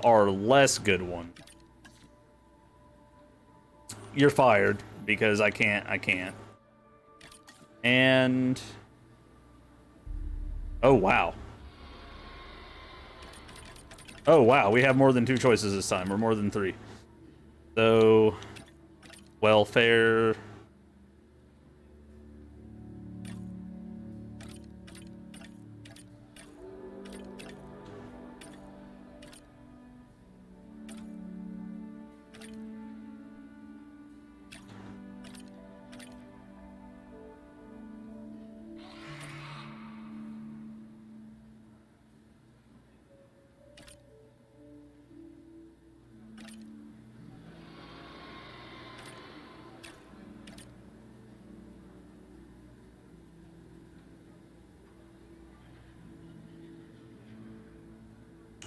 our less good one. You're fired because I can't. And oh wow. Oh wow, we have more than 2 choices this time, or more than 3. So welfare.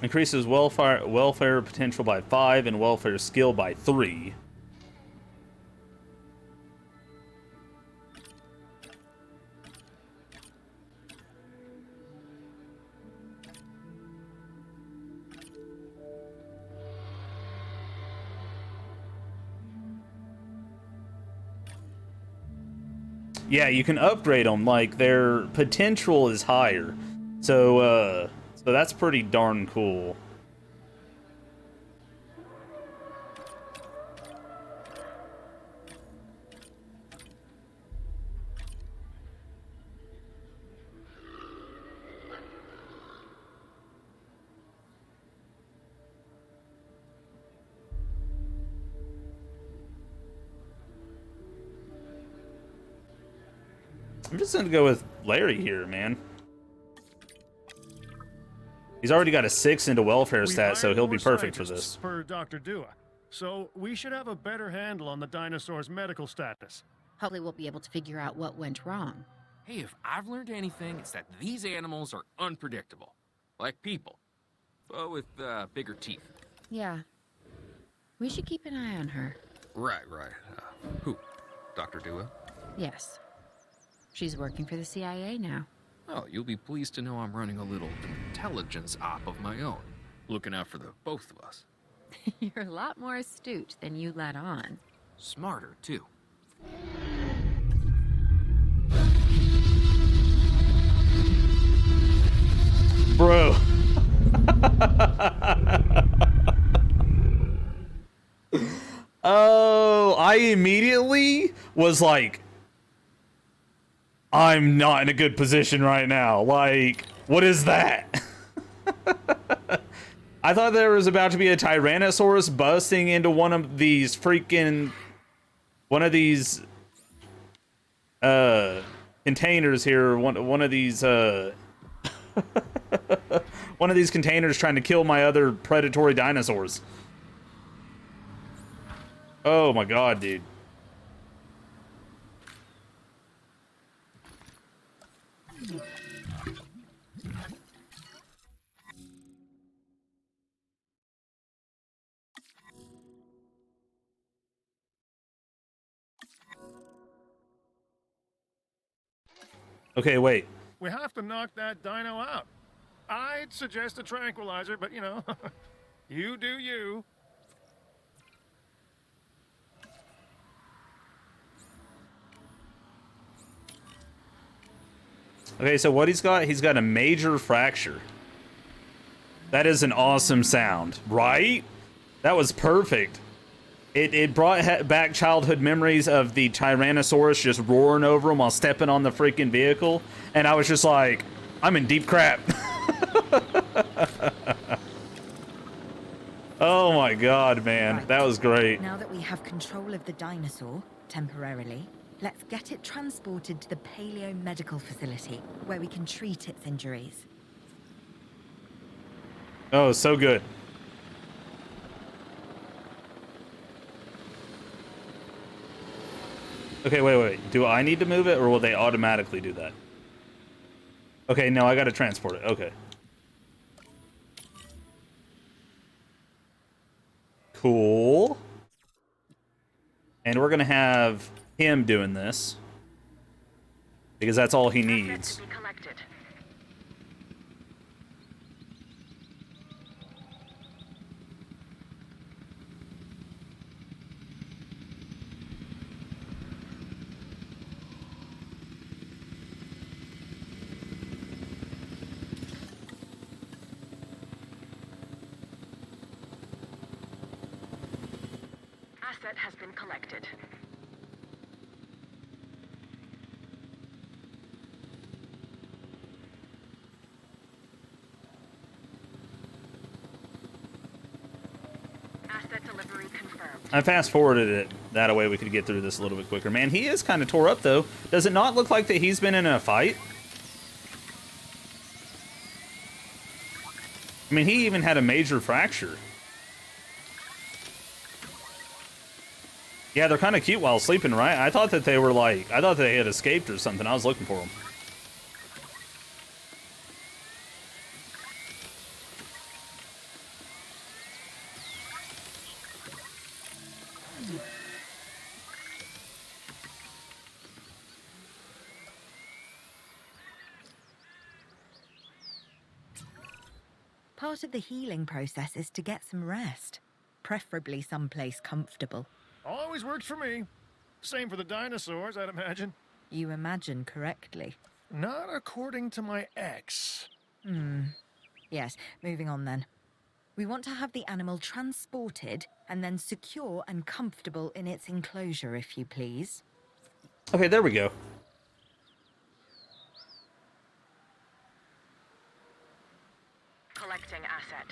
Increases welfare potential by 5 and welfare skill by 3. Yeah, you can upgrade them, like their potential is higher. So that's pretty darn cool. I'm just gonna go with Larry here, man. He's already got a 6 into welfare stat, so he'll be perfect for this. Per Dr. Dua. So we should have a better handle on the dinosaurs' medical status. Hopefully we'll be able to figure out what went wrong. Hey, if I've learned anything, it's that these animals are unpredictable. Like people. But with bigger teeth. Yeah. We should keep an eye on her. Right. Who? Dr. Dua? Yes. She's working for the CIA now. Oh, you'll be pleased to know I'm running a little intelligence op of my own. Looking out for the both of us. You're a lot more astute than you let on. Smarter, too. Bro. Oh, I immediately was like, I'm not in a good position right now. Like, what is that? I thought there was about to be a Tyrannosaurus busting into one of these freaking... One of these... containers here. One of these, one of these containers trying to kill my other predatory dinosaurs. Oh my god, dude. Okay, wait. We have to knock that dino out. I'd suggest a tranquilizer, but you know, you do you. Okay, so what he's got a major fracture. That is an awesome sound, right? That was perfect. It brought back childhood memories of the Tyrannosaurus just roaring over him while stepping on the freaking vehicle. And I was just like, I'm in deep crap. Oh my god, man. Right. That was great. Now that we have control of the dinosaur, temporarily, let's get it transported to the Paleo Medical Facility, where we can treat its injuries. Oh, so good. Okay, wait. Do I need to move it, or will they automatically do that? Okay, no, I gotta transport it. Okay. Cool. And we're gonna have him doing this, because that's all he needs. asset has been collected. Asset delivery confirmed. I fast forwarded it. That way we could get through this a little bit quicker. Man, he is kind of tore up, though. Does it not look like that he's been in a fight? I mean, he even had a major fracture. Yeah, they're kind of cute while sleeping, right? I thought that they were like... I thought they had escaped or something. I was looking for them. Part of the healing process is to get some rest, preferably someplace comfortable. Always works for me. Same for the dinosaurs, I'd imagine. You imagine correctly. Not according to my ex. Yes, moving on then. We want to have the animal transported and then secure and comfortable in its enclosure, if you please. Okay, there we go. Collecting asset.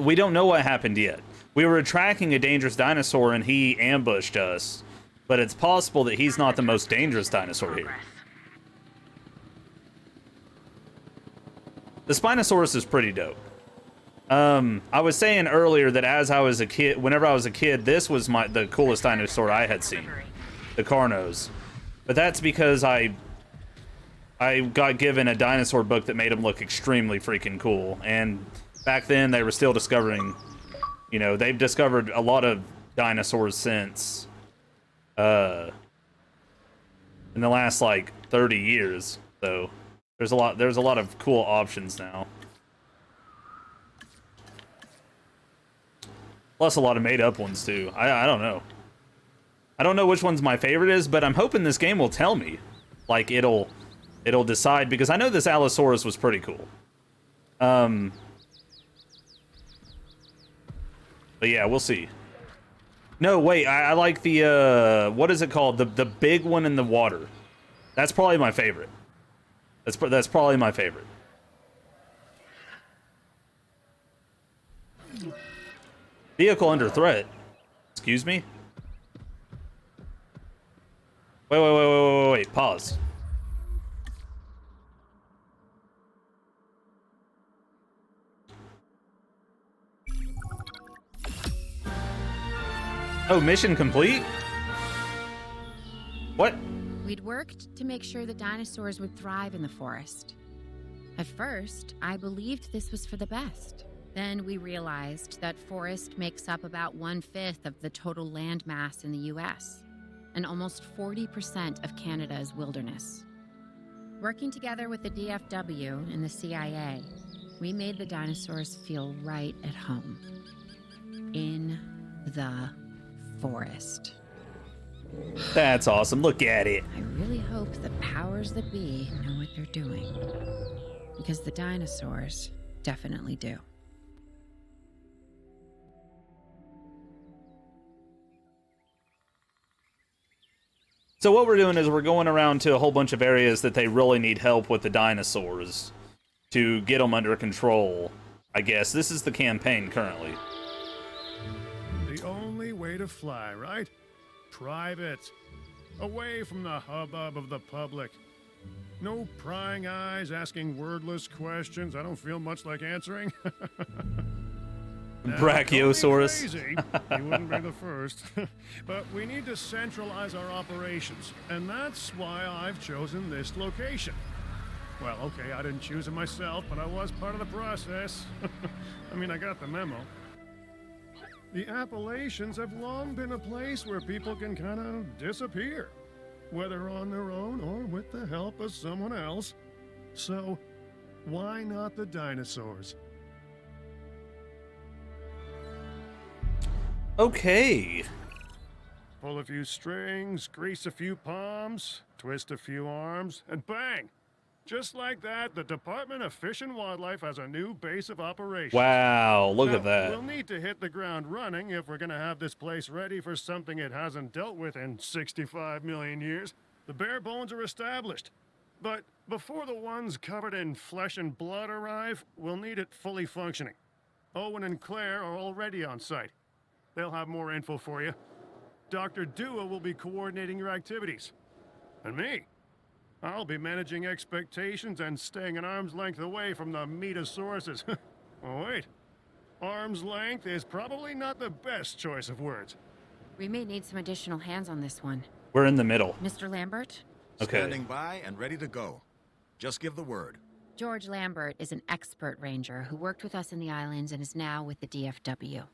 We don't know what happened yet. We were tracking a dangerous dinosaur and he ambushed us. But it's possible that he's not the most dangerous dinosaur here. The Spinosaurus is pretty dope. I was saying earlier that as I was a kid, whenever I was a kid, this was the coolest dinosaur I had seen. The Carnos. But that's because I got given a dinosaur book that made him look extremely freaking cool. And back then, they were still discovering, you know, they've discovered a lot of dinosaurs since, in the last, like, 30 years. So, there's a lot of cool options now. Plus a lot of made-up ones, too. I don't know. I don't know which one's my favorite is, but I'm hoping this game will tell me. Like, it'll decide, because I know this Allosaurus was pretty cool. But yeah, we'll see. No, wait, I like the, what is it called? The big one in the water. That's probably my favorite. That's probably my favorite. Vehicle under threat. Excuse me? Wait, pause. Oh, mission complete? What? We'd worked to make sure the dinosaurs would thrive in the forest. At first, I believed this was for the best. Then we realized that forest makes up about 1/5 of the total land mass in the US, and almost 40% of Canada's wilderness. Working together with the DFW and the CIA, we made the dinosaurs feel right at home. In the forest. That's awesome. Look at it. I really hope the powers that be know what they're doing. Because the dinosaurs definitely do. So what we're doing is we're going around to a whole bunch of areas that they really need help with the dinosaurs to get them under control. I guess this is the campaign currently. The only way to fly, right? Private. Away from the hubbub of the public. No prying eyes asking wordless questions I don't feel much like answering. Now, Brachiosaurus. don't be crazy. You wouldn't be the first. But we need to centralize our operations, and that's why I've chosen this location. Well, okay, I didn't choose it myself, but I was part of the process. I mean, I got the memo. The Appalachians have long been a place where people can kind of disappear, whether on their own or with the help of someone else. So, why not the dinosaurs? Okay. Pull a few strings, grease a few palms, twist a few arms, and bang! Just like that, the Department of Fish and Wildlife has a new base of operations. Wow, look Now, at that. We'll need to hit the ground running if we're going to have this place ready for something it hasn't dealt with in 65 million years. The bare bones are established. But before the ones covered in flesh and blood arrive, we'll need it fully functioning. Owen and Claire are already on site. They'll have more info for you. Dr. Dua will be coordinating your activities. And me, I'll be managing expectations and staying an arm's length away from the metasauruses. Oh, wait. Arm's length is probably not the best choice of words. We may need some additional hands on this one. We're in the middle. Mr. Lambert? Okay. Standing by and ready to go. Just give the word. George Lambert is an expert ranger who worked with us in the islands and is now with the DFW.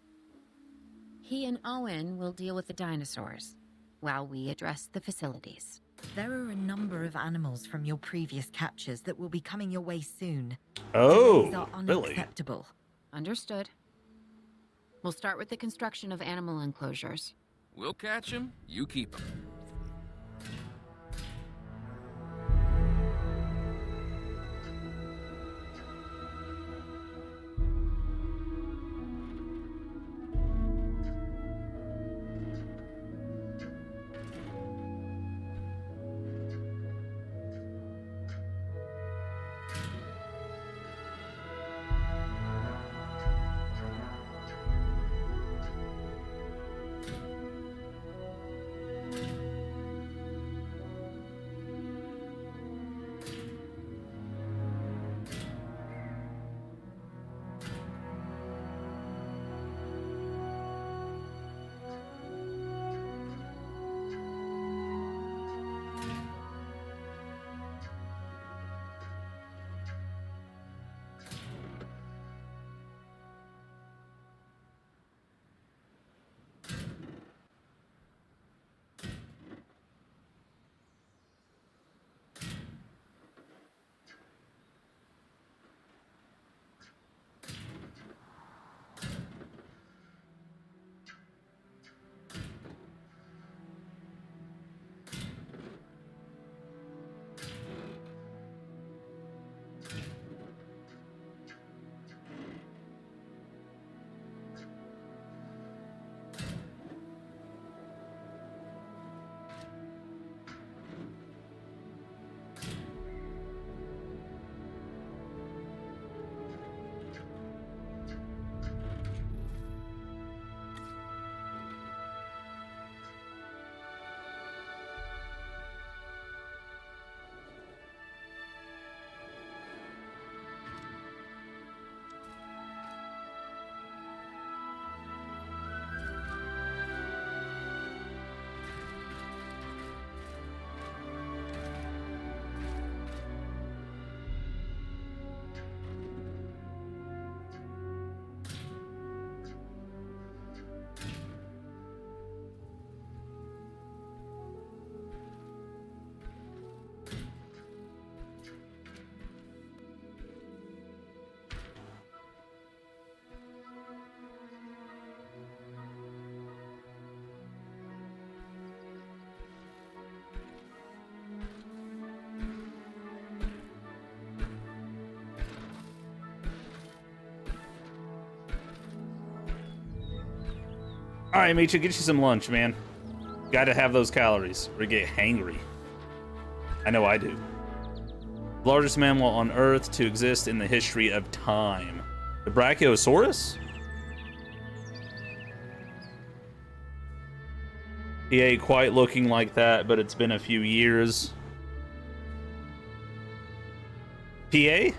He and Owen will deal with the dinosaurs, while we address the facilities. There are a number of animals from your previous captures that will be coming your way soon. Oh, These are really? unacceptable. Understood. We'll start with the construction of animal enclosures. We'll catch 'em, you keep 'em. All right, Micha, get you some lunch, man. Got to have those calories or get hangry. I know I do. The largest mammal on Earth to exist in the history of time. The Brachiosaurus? He ain't quite looking like that, but it's been a few years. PA?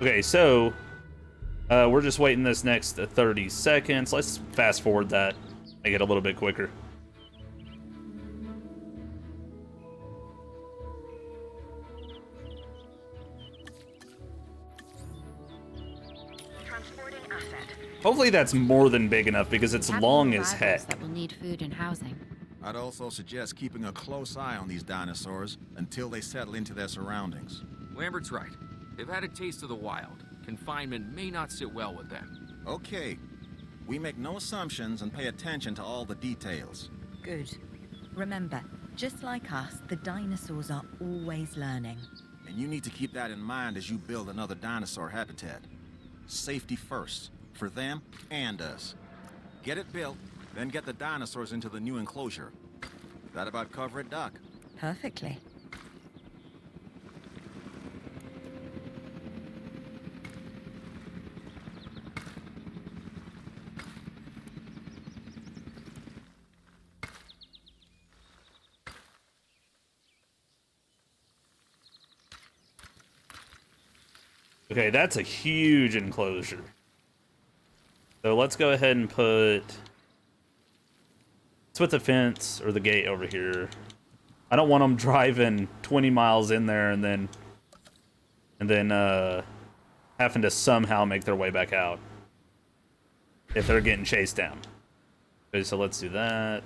Okay, so we're just waiting this next 30 seconds. Let's fast forward that, make it a little bit quicker. Transporting asset. Hopefully that's more than big enough because it's Have long new as arrivals heck. that will need food and housing. I'd also suggest keeping a close eye on these dinosaurs until they settle into their surroundings. Lambert's right. They've had a taste of the wild. Confinement may not sit well with them. Okay. We make no assumptions and pay attention to all the details. Good. Remember, Just like us, the dinosaurs are always learning. And you need to keep that in mind as you build another dinosaur habitat. Safety first, for them and us. Get it built, then get the dinosaurs into the new enclosure. That about cover it, Doc? Perfectly. Okay, that's a huge enclosure. So let's go ahead and let's put the fence or the gate over here. I don't want them driving 20 miles in there and then having to somehow make their way back out if they're getting chased down. Okay, so let's do that.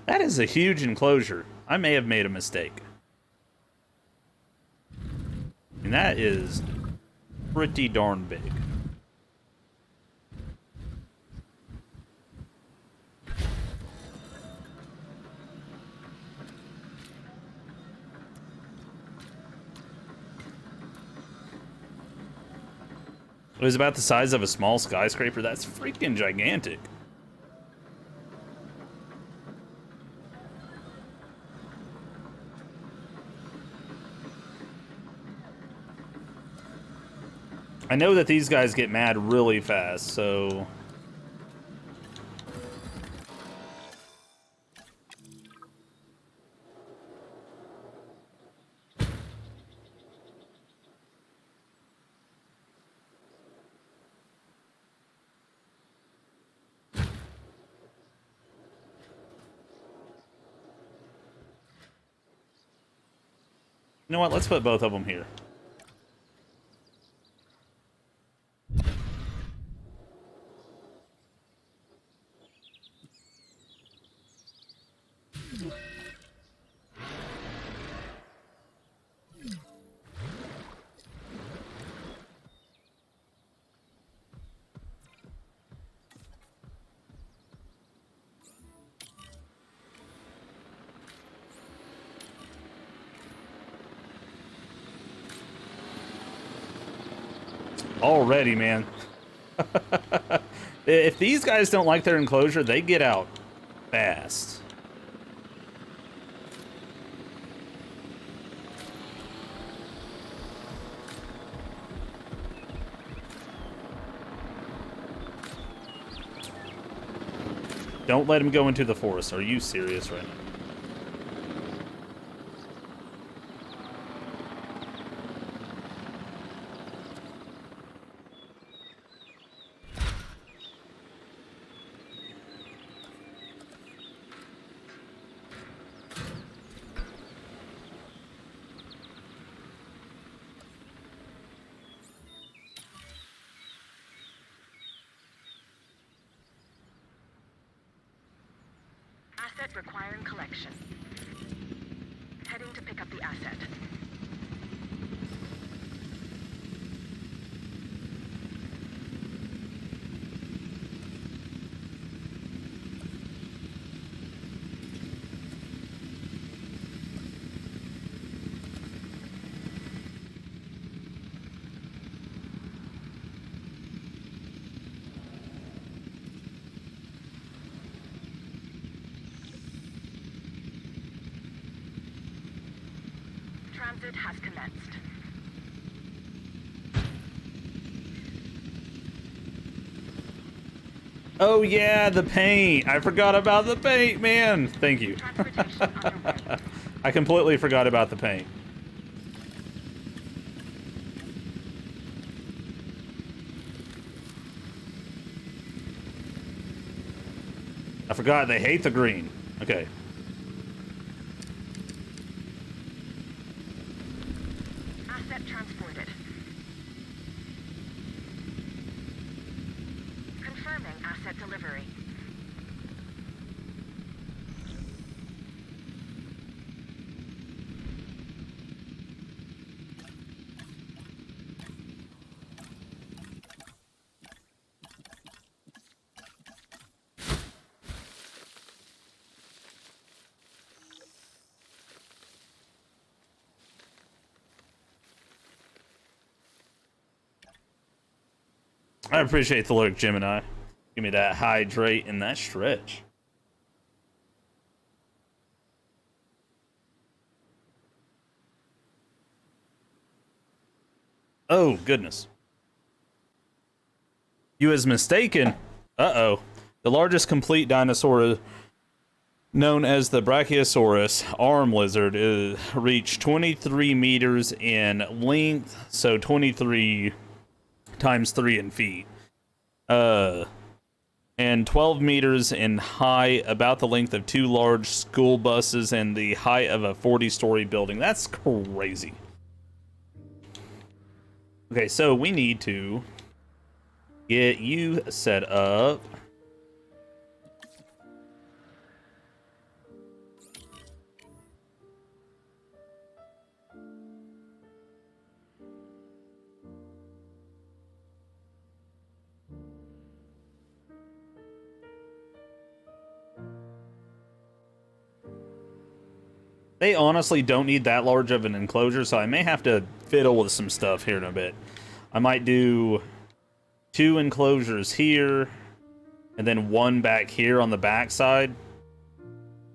That is a huge enclosure. I may have made a mistake. And that is pretty darn big. It was about the size of a small skyscraper. That's freaking gigantic. I know that these guys get mad really fast, so... You know what? Let's put both of them here. Already, man. If these guys don't like their enclosure, they get out fast. Don't let him go into the forest. Are you serious right now? Asset requiring collection. Heading to pick up the asset. Transit has commenced. Oh yeah, the paint. I forgot about the paint, man. Thank you. Transportation underway. I completely forgot about the paint. forgot they hate the green. Okay. Asset transported. Confirming asset delivery. I appreciate the look, Gemini. Give me that hydrate and that stretch. Oh, goodness. You is mistaken. Uh-oh. The largest complete dinosaur known as the Brachiosaurus arm lizard reached 23 meters in length, so 23 times 3 in feet. And 12 meters in height, about the length of 2 large school buses and the height of a 40-story building. That's crazy. Okay, so we need to get you set up. They honestly don't need that large of an enclosure, so I may have to fiddle with some stuff here in a bit. I might do 2 enclosures here, and then 1 back here on the back side,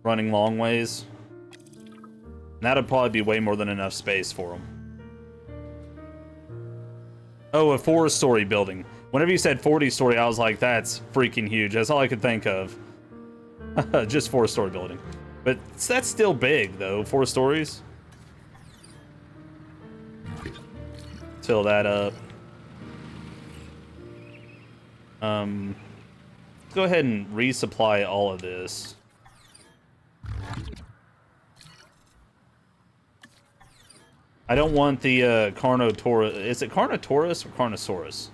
running long ways. And that'd probably be way more than enough space for them. Oh, a 4-story building. Whenever you said 40-story, I was like, that's freaking huge. That's all I could think of. Just 4-story building. But that's still big, though. 4 stories. Fill that up. Go ahead and resupply all of this. I don't want the Carnotaurus. Is it Carnotaurus or Carnosaurus?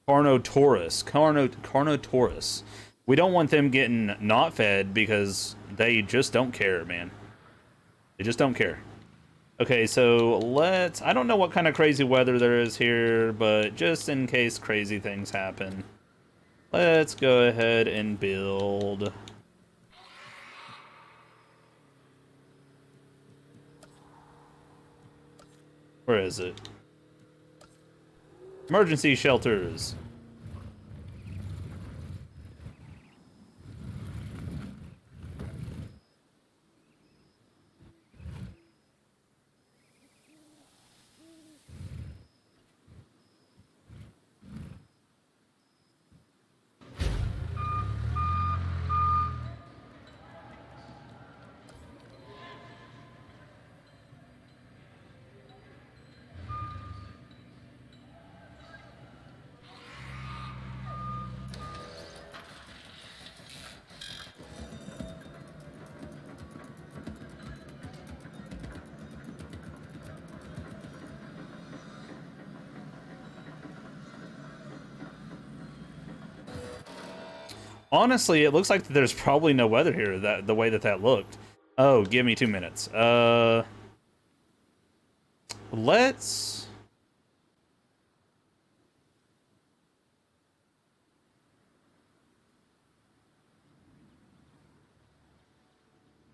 Carnotaurus. We don't want them getting not fed because they just don't care, man. They just don't care. Okay, so let's... I don't know what kind of crazy weather there is here, but just in case crazy things happen, let's go ahead and build... Where is it? Emergency shelters. Honestly, it looks like there's probably no weather here, the way that looked. Oh, give me 2 minutes. Let's...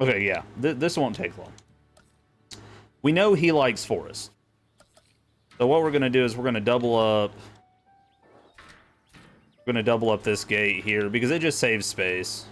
Okay, yeah. This won't take long. We know he likes forest. So what we're going to do is we're going to double up... We're going to double up this gate here because it just saves space.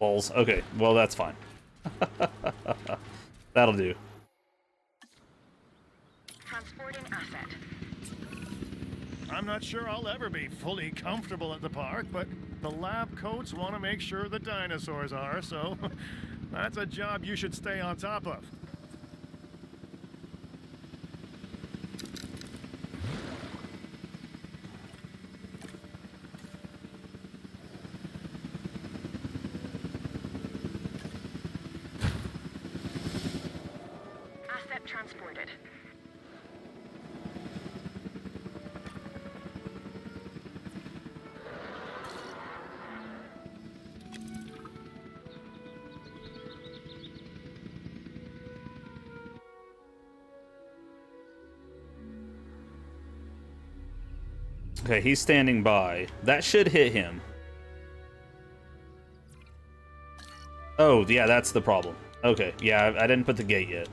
Balls. Okay, well, that's fine. That'll do. Transporting asset. I'm not sure I'll ever be fully comfortable at the park, but the lab coats want to make sure the dinosaurs are, so that's a job you should stay on top of. Asset transported. Okay, he's standing by. That should hit him. Oh, yeah, that's the problem. Okay, yeah, I didn't put the gate yet.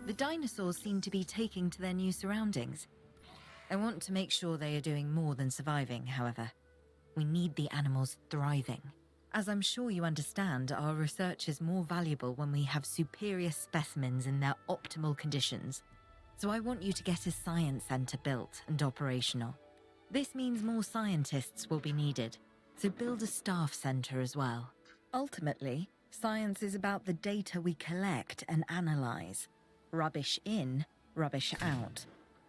The dinosaurs seem to be taking to their new surroundings. I want to make sure they are doing more than surviving, however. We need the animals thriving. As I'm sure you understand, our research is more valuable when we have superior specimens in their optimal conditions. So I want you to get a science center built and operational. This means more scientists will be needed, so build a staff center as well. Ultimately, science is about the data we collect and analyze. Rubbish in, rubbish out.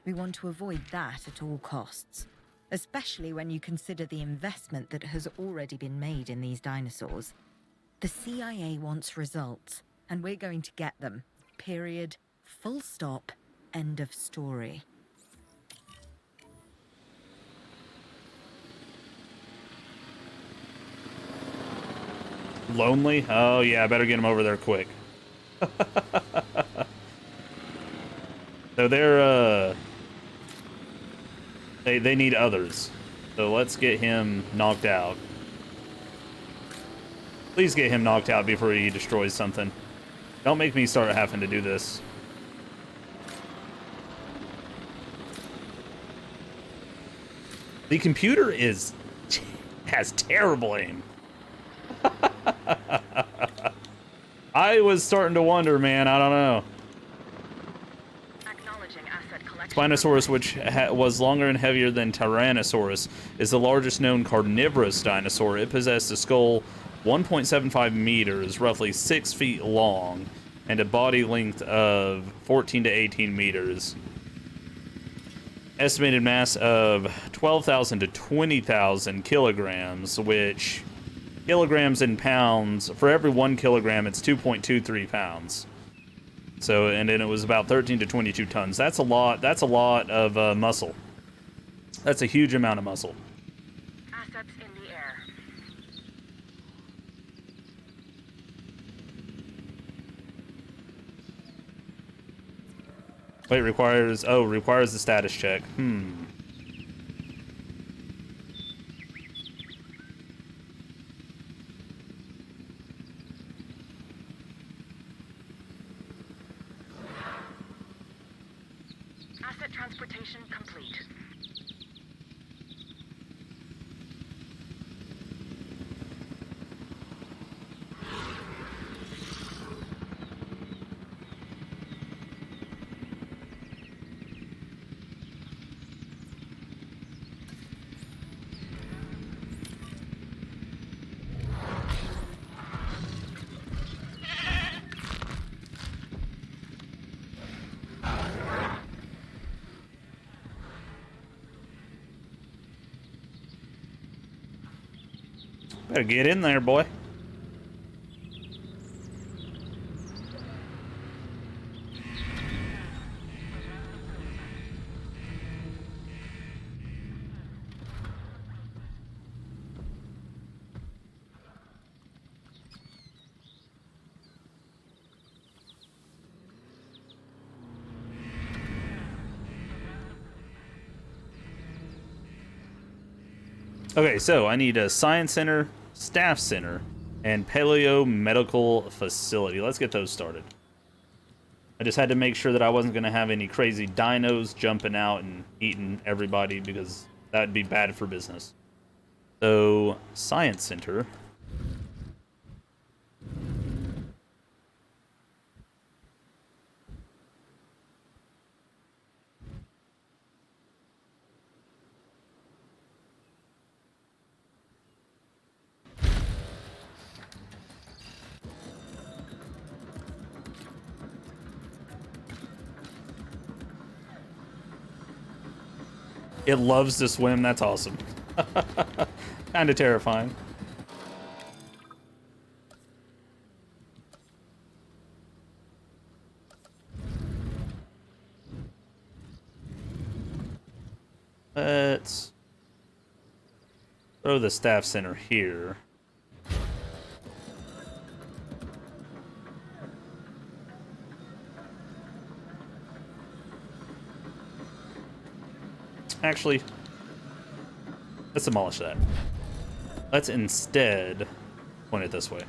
We want to avoid that at all costs, especially when you consider the investment that has already been made in these dinosaurs. The CIA wants results, and we're going to get them. Period. Full stop. End of story. Lonely? Oh, yeah, I better get him over there quick. So they're, they need others. So let's get him knocked out. Please get him knocked out before he destroys something. Don't make me start having to do this. The computer has terrible aim. I was starting to wonder, man. I don't know. Spinosaurus, which was longer and heavier than Tyrannosaurus, is the largest known carnivorous dinosaur. It possessed a skull 1.75 meters, roughly 6 feet long, and a body length of 14 to 18 meters. Estimated mass of 12,000 to 20,000 kilograms, which kilograms in pounds, for every 1 kilogram, it's 2.23 pounds. So, and then it was about 13 to 22 tons. That's a lot of muscle. That's a huge amount of muscle. Assets in the air. Wait, requires the status check. Asset transportation complete. Better get in there, boy. Okay, so I need a science center, staff center, and paleo medical facility. Let's get those started. I just had to make sure that I wasn't going to have any crazy dinos jumping out and eating everybody because that would be bad for business. So, science center. It loves to swim. That's awesome. Kind of terrifying. Let's throw the staff center here. Actually, let's demolish that. Let's instead point it this way.